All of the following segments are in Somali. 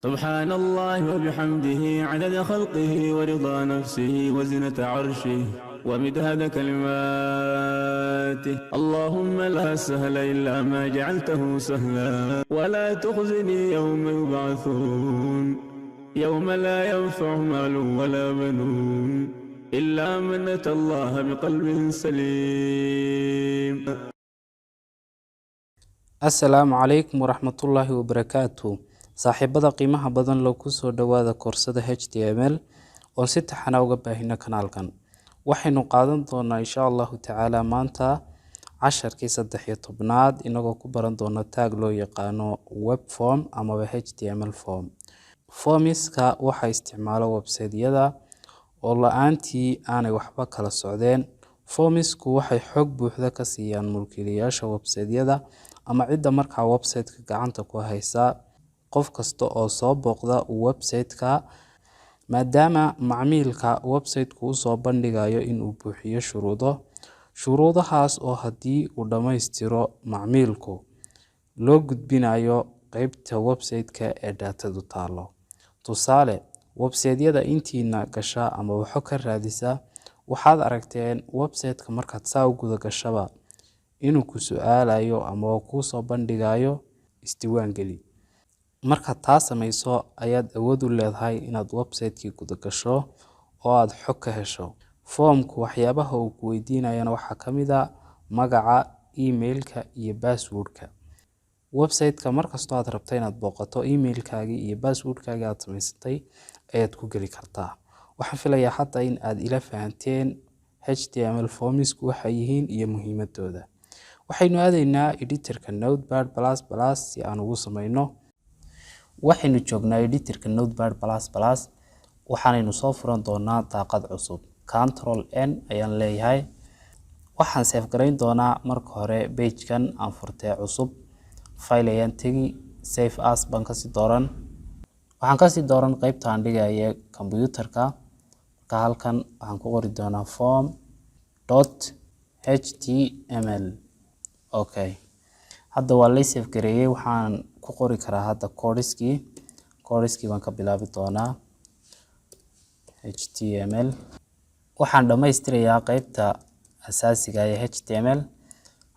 سبحان الله وبحمده عدد خلقه ورضا نفسه وزنة عرشه ومداد كلماته. اللهم لا سهل إلا ما جعلته سهلا ولا تخزني يوم يبعثون يوم لا ينفع مال ولا بنون إلا من أتى الله بقلب سليم. asalaamu calaykum waraxmatullaahi wabarakaatu. saaxiibada qiimaha badan loo kusoo dhawaada koorsada html oo si taxana uga baahina kanaalkan. waxaynu qaadan doonaa insha allahu tacaala maanta casharkii 13aad inagoo ku baran doona taag loo yaqaano web form amaba html form. formiska waxaa isticmaalo website-yada oo la-aantii aanay waxba kala socdeen. formisku waxay xog buuxda ka siiyaan mulkiilayaasha website-yada ama cidda markaa website-ka gacanta ku haysa. qof kasta oo soo booqda website-ka, maadaama macmiilka website-ku u soo bandhigayo inuu buuxiyo shuruudahaas oo haddii uu dhammaystiro macmiilku loo gudbinayo qeybta website-ka ee daatadu taalo. tusaale, website-yada intiina gasha ama waxo ka raadisa, waxaad aragteen website-ka markaad saa u guda gashaba inuu ku su'aalayo ama kuu soo bandhigayo isdiiwaan geli. marka taa samayso ayaad awood u leedahay inaad website-kii guda gasho oo aad xog ka hesho. formku waxyaabaha uu ku weydiinayana waxaa ka mid ah magaca, emailka iyo passwordka. website-ka markastoo aad rabto inaad booqato, emailkaagii iyo passwordkaagii aad samaysatay ayaad ku geli kartaa. waxaan filayaa hadda in aad ila fahanteen html formisku waxay yihiin iyo muhiimadooda. waxaynu aadaynaa editorka Notepad++ si aan ugu samayno. waxaynu joognaa editorka Notepad++, waxaanaynu soo furan doonaa daaqad cusub. Ctrl+N ayaan leeyahay. waxaan save garayn doonaa marka hore page-kan aan furtay cusub. file ayaan tegi, save as baan kasii dooran. waxaan kasii dooran qeybta aan dhigaya computerka. marka halkan waxaan ku qori doonaa form.html. okay, hadda waa la save gareeyay. waxaan ku qori karaa hadda codeskii baan ka bilaabi doonaa html. waxaan dhammaystirayaa qeybta asaasiga ee html.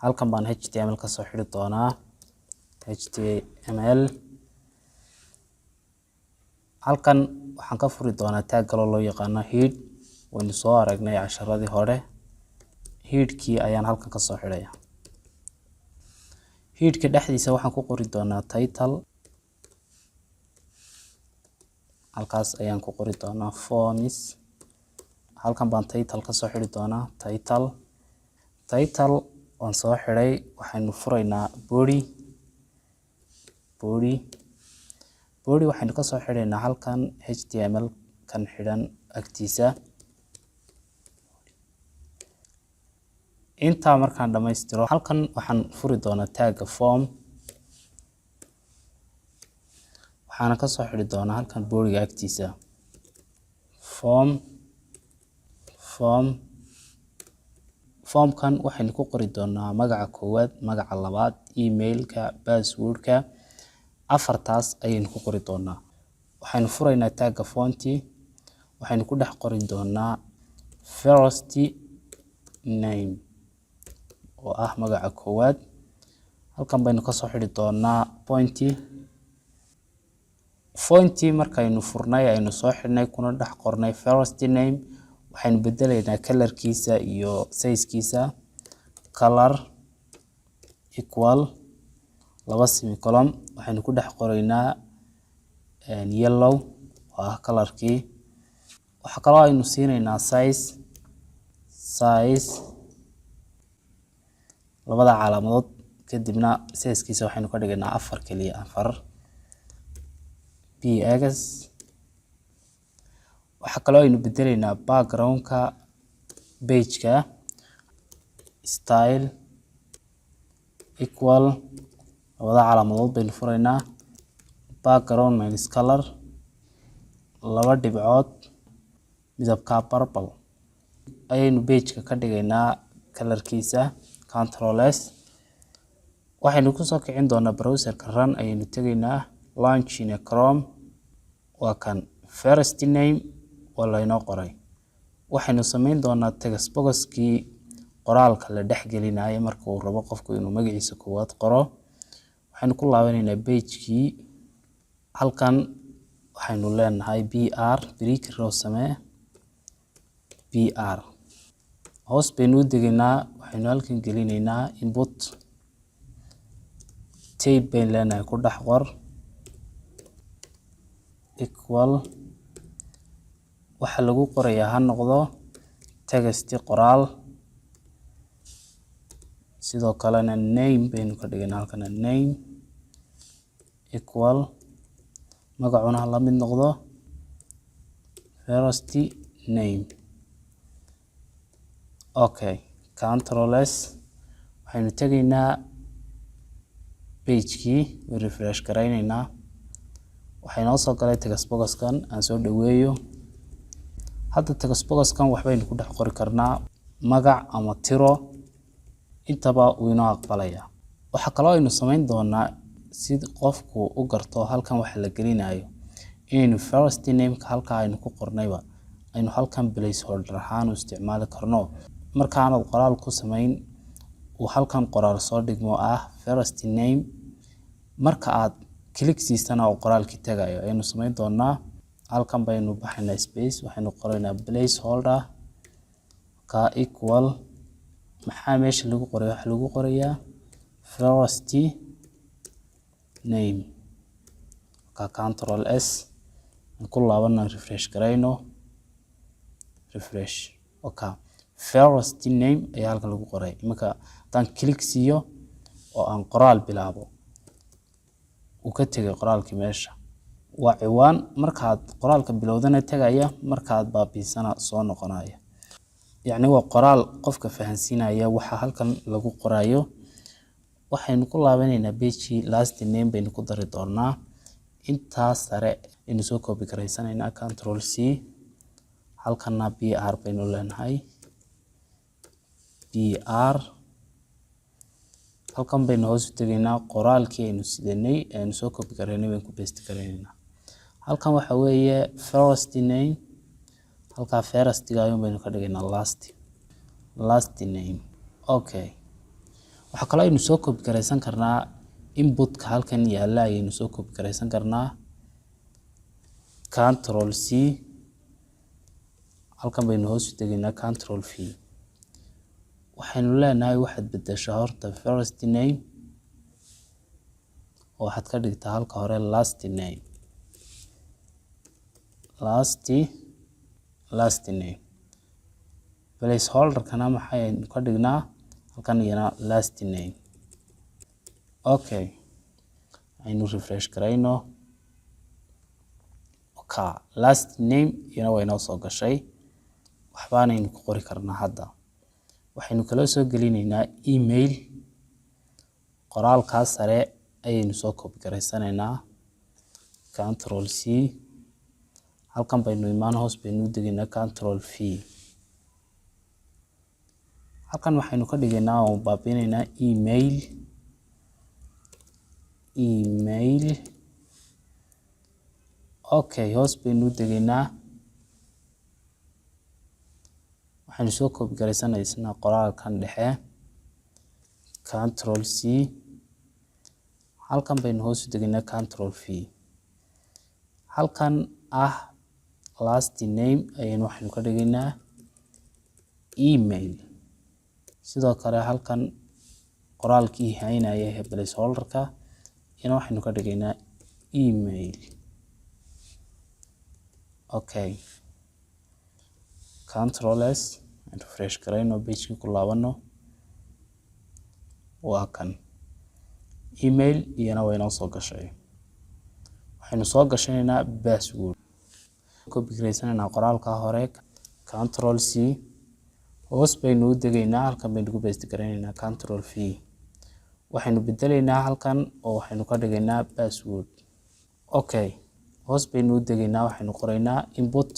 halkan baan html ka soo xiri doonaa html. halkan waxaan ka furi doonaa taag kale oo loo yaqaano head. waynu soo aragnay casharadii hore. headkii ayaan halkan ka soo xidhaya. headka dhexdiisa waxaan ku qori doonaa title. halkaas ayaan ku qori doonaa forms. halkan baan title ka soo xidhi doonaa title waan soo xidhay. waxaynu furaynaa body waxaynu ka soo xidhaynaa halkan html kan xidhan agtiisa. intaa markaan dhammaystiro, halkan waxaan furi doonaa tagga form. waxaana ka soo xidhi doonaa halkan bodyga agtiisa formkan waxaynu ku qori doonaa magaca koowaad, magaca labaad, emailka, passwordka. afartaas ayaynu ku qori doonaa. waxaynu furaynaa tagga fonti. waxaynu ku dhex qori doonaa first name oo ah magaca koowaad. halkan baynu ka soo xidhi doonaa fonti markaynu furnay aynu soo xidhnay kuna dhex qornay first name. waxaynu bedelaynaa colorkiisa iyo size-kiisa. color equal 2 semicolon. waxaynu ku dhex qoraynaa yellow oo ah colorkii. waxa kaloo aynu siinaynaa size labada calaamadood. kadibna size-kiisa waxaynu ka dhigaynaa 4 kaliya, 4 px. waxa kaloo aynu bedelaynaa background-ka page-ka. style equal labada calaamadood baynu furaynaa. background minus color 2 dhibcood, midabka purple ayaynu page-ka ka dhigaynaa colorkiisa. Ctrl+S. waxaynu ku soo kicin doonaa browser-ka run ayaynu tegaynaa launch in Chrome. waa kan first name oo laynoo qoray. waxaynu samayn doonaa text boxkii qoraalka la dhex gelinayo marka uu rabo qofku inuu magaciisa koowaad qoro. waxaynu ku laabanaynaa page-kii. halkan waxaynu leenahay br break row samee br hoos baynu u degaynaa. waxaynu halkan gelinaynaa input tape baynu leenahay ku dhex qor equal waxa lagu qorayaa ha noqdo text qoraal. sidoo kalena name baynu ka dhigaynaa halkan name equal magacuna la mid noqdo first name. okay control s waxaynu tegaynaa page-kii refresh garaynaynaa. waxay noo soo galay text boxkan aan soo dhaweeyo. hadda text boxkan waxbaynu ku dhex qori karnaa magac ama tiro intaba uu inoo aqbalaya. waxa kale oo aynu samayn doonaa si qofku u garto halkan waxa la gelinayo inaynu first name-ka halka aynu ku qornayba aynu halkan placeholder ahaan u isticmaali karno. markaanad qoraal ku samayn uu halkan qoraal soo dhigmo first name marka aad click siisana oo qoraalkii tagayo aynu samayn doonaa. halkan baynu baxaynaa space waxaynu qoraynaa placeholder ka equal maxaa meesha lagu qoray waxa lagu qorayaa first name ka control s ku laabana refresh garayno refresh. okay first name ayaa halkan lagu qoray. marka tan click siiyo oo aan qoraal bilaabo uu ka tagay qoraalkii meesha waa ciwaan. markaad qoraalka bilowdana tagaya markaad baabiisana soo noqonaya. yacni waa qoraal qofka fahansiinaya waxa halkan lagu qorayo. waxaynu ku laabanaynaa page last name baynu ku dari doonaa. intaas sare aynu soo copy garaysanaynaa control c halkana br baynu leenahay br halkan baynu hoos u tegaynaa qoraalkii aynu sidanay aynu soo copy garaynay baynu ku paste garaynaa. halkan waxa weeye first name halka first-ga ayuun ka dhigaynaa last name. okay waxa kale aynu soo copy garaysan karnaa input-ka halkan yaala ayaynu soo copy garaysan karnaa control c halkan baynu hoos u tegaynaa control v. waxaynu leenahay waxaad bedeshaa horta first name oo waxaad ka dhigtaa halka hore last name placeholder kana maxaynu ka dhignaa halkan iyana last name. okay aynu refresh garayno. okay last name iyana way noo soo gashay. waxbaanaynu ku qori karnaa hadda. waxaynu kala soo gelinaynaa email qoraalkaas sare ayaynu soo copy garaysanaynaa control c halkan baynu imaan hoos baynu u degaynaa control v. halkan waxaynu ka dhigaynaa oo baabinaynaa email. okay hoos baynu u degaynaa. waxaynu soo copy garaysanaynaa qoraalkan dhexe control c halkan baynu hoos u degaynaa control v. halkan last name ayaynu waxaynu ka dhigaynaa email. sidoo kale halkan qoraalkii haynaya ee placeholder-ka ina waxaynu ka dhigaynaa email. okay control s refresh garayno page-kii ku laabano waa kan email iyana way noo soo gashay. waxaynu soo gashanaynaa password copy garaysanaynaa qoraalka hore control c hoos baynu u degaynaa halkan baynu ku paste garaynaynaa control v. waxaynu bedelaynaa halkan oo waxaynu ka dhigaynaa password. okay hoos baynu u degaynaa waxaynu qoraynaa input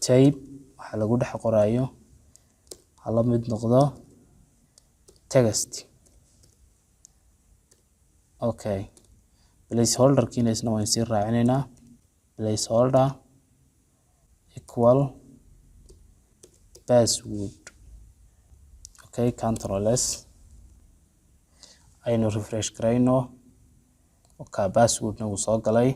tape waxa lagu dhex qorayo hala mid noqdo text okay placeholder kiina isna waan sii raacinayna placeholder equal password. Okay, control s aynu refresh garayno. Okay, passwordna wuu soo galay.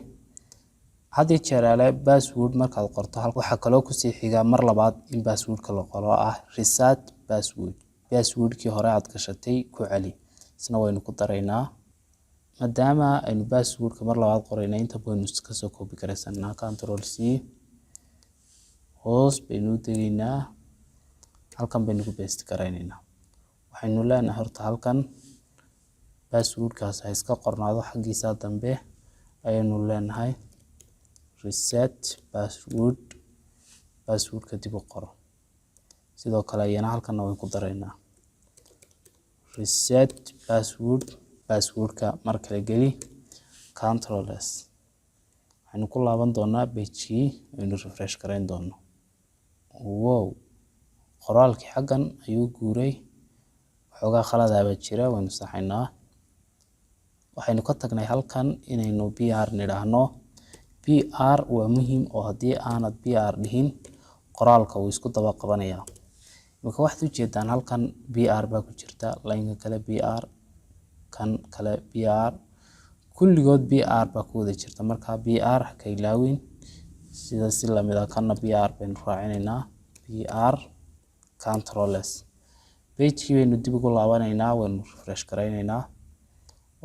haddii jeeraale password markaad qorto waxaa kaloo kusii xiga mar labaad in passwordka la qoro ah reset password. passwordkii hore aad gashatay ku celi, isna waynu ku daraynaa. maadaama aynu passwordka mar labaad qorayna inta baynu iska soo copy garaysanaa. control c hoos baynu degaynaa, halkan baynu ku paste garaynaynaa. waxaynu leenahay horta halkan passwordkaas ha iska qornaado xaggiisa dambe ayaynu leenahay reset password. passwordka dib u qoro. sidoo kale ayana halkanna waan ku daraynaa reset password. passwordka mar kale geli control s. waxaynu ku laaban doonaa page-kii aynu refresh garayn doono. wow, qoraalkii xaggan ayuu guuray, waxoogaa khaladaaba jira, waynu saxaynaa. waxaynu ka tagnay halkan inaynu br nidhaahno. br waa muhiim oo haddii aanad br dhihin qoraalka wuu isku daba qabanayaa. marka waxaad ujeedaan halkan br baa ku jirta, laynka kale br, kan kale br, kulligood br baa ku wada jirta. marka br ha ka ilaawin, sida si lamid ah kanna br baynu raacinaynaa br control s. page-kii baynu dib ugu laabanaynaa, waynu refresh garaynaynaa.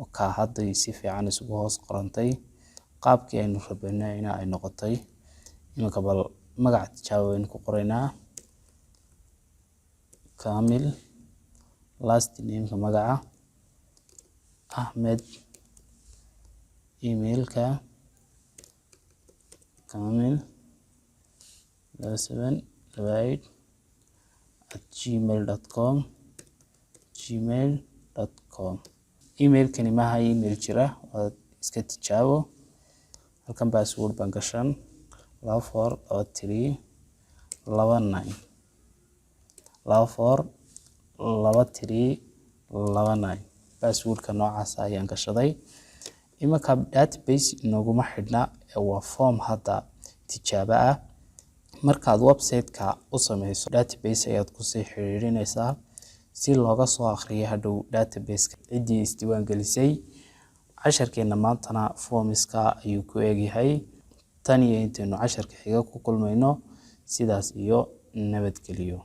okay, hadda si fiican isugu hoos qorantay qaabkii aynu rabaynayna ay noqotay. iminka bal magaca tijaabo aynu ku qoraynaa kamil, last name-ka magaca Ahmed, email-ka kamil 2728@gmail.com. email-kani maaha email jira, waa iska tijaabo. halkan password baan gashan 242329 passwordka noocaas ayaan gashaday. iminka database inooguma xidhna, waa form hadda tijaabo ah. markaad website-ka u sameyso database ayaad kusii xiriirinaysaa si looga soo akhriyo hadhow database-ka ciddii isdiiwaan gelisay. casharkeena maantana formiska ayuu ku eegyahay. tan iyo intaynu casharka xiga ku kulmayno, sidaas iyo nabadgeliyo.